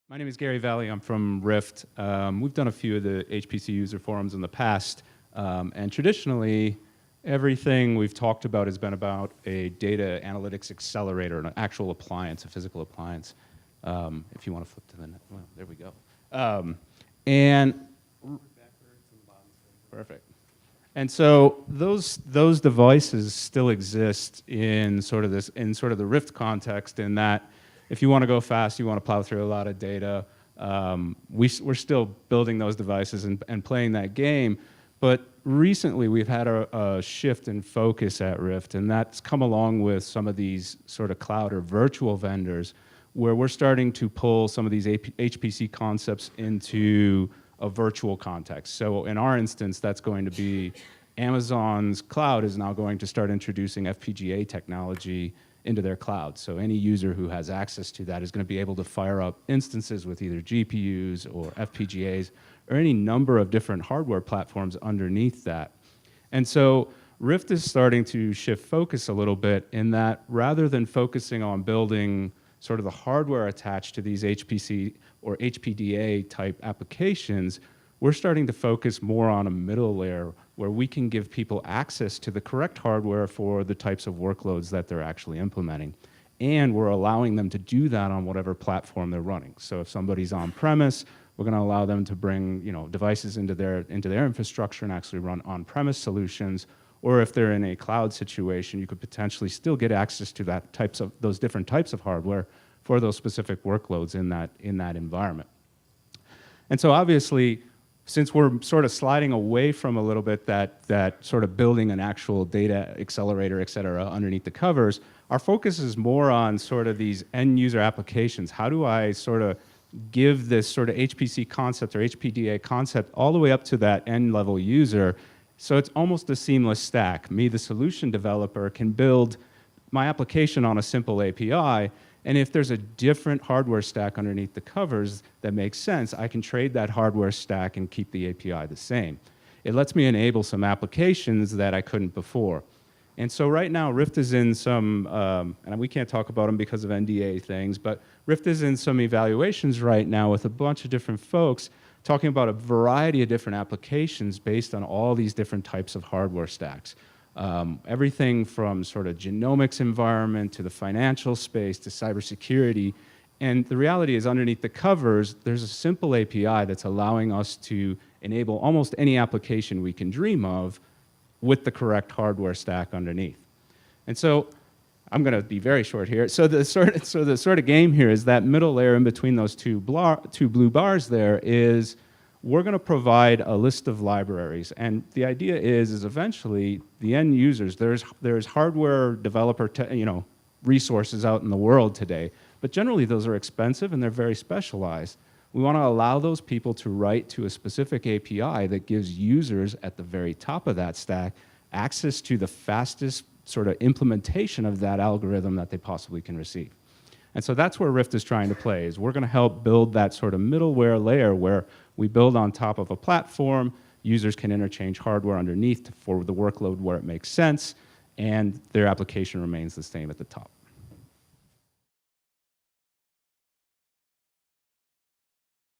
My name is Gary Valley. I'm from Ryft. We've done a few of the HPC User Forums in the past, and traditionally, everything we've talked about has been about a data analytics accelerator, an actual appliance, a physical appliance. If you want to flip to the next, well, there we go. And perfect. And so those devices still exist in sort of the Ryft context, in that if you want to go fast, you want to plow through a lot of data. We're still building those devices and playing that game. But recently, we've had a shift in focus at Ryft, and that's come along with some of these sort of cloud or virtual vendors, where we're starting to pull some of these HPC concepts into a virtual context. So in our instance, that's going to be Amazon's cloud is now going to start introducing FPGA technology into their cloud. So any user who has access to that is going to be able to fire up instances with either GPUs or FPGAs or any number of different hardware platforms underneath that. And so Ryft is starting to shift focus a little bit, in that rather than focusing on building sort of the hardware attached to these HPC or HPDA type applications, we're starting to focus more on a middle layer where we can give people access to the correct hardware for the types of workloads that they're actually implementing. And we're allowing them to do that on whatever platform they're running. So if somebody's on premise, we're going to allow them to bring devices into their infrastructure and actually run on-premise solutions. Or if they're in a cloud situation, you could potentially still get access to those different types of hardware for those specific workloads in that environment. And so obviously, since we're sort of sliding away from a little bit that sort of building an actual data accelerator, et cetera, underneath the covers, our focus is more on sort of these end user applications. How do I sort of give this sort of HPC concept or HPDA concept all the way up to that end level user, so it's almost a seamless stack? Me, the solution developer, can build my application on a simple API, and if there's a different hardware stack underneath the covers that makes sense, I can trade that hardware stack and keep the API the same. It lets me enable some applications that I couldn't before. And so right now, Ryft is in some, and we can't talk about them because of NDA things, but Ryft is in some evaluations right now with a bunch of different folks talking about a variety of different applications based on all these different types of hardware stacks. Everything from sort of genomics environment to the financial space to cybersecurity. And the reality is, underneath the covers, there's a simple API that's allowing us to enable almost any application we can dream of with the correct hardware stack underneath. And so I'm going to be very short here. So the sort of game here is that middle layer in between those two blue bars there is, we're going to provide a list of libraries, and the idea is eventually the end users, there's hardware developer resources out in the world today, but generally those are expensive and they're very specialized. We want to allow those people to write to a specific API that gives users at the very top of that stack access to the fastest sort of implementation of that algorithm that they possibly can receive. And so that's where Ryft is trying to play, is we're going to help build that sort of middleware layer where we build on top of a platform, users can interchange hardware underneath for the workload where it makes sense, and their application remains the same at the top.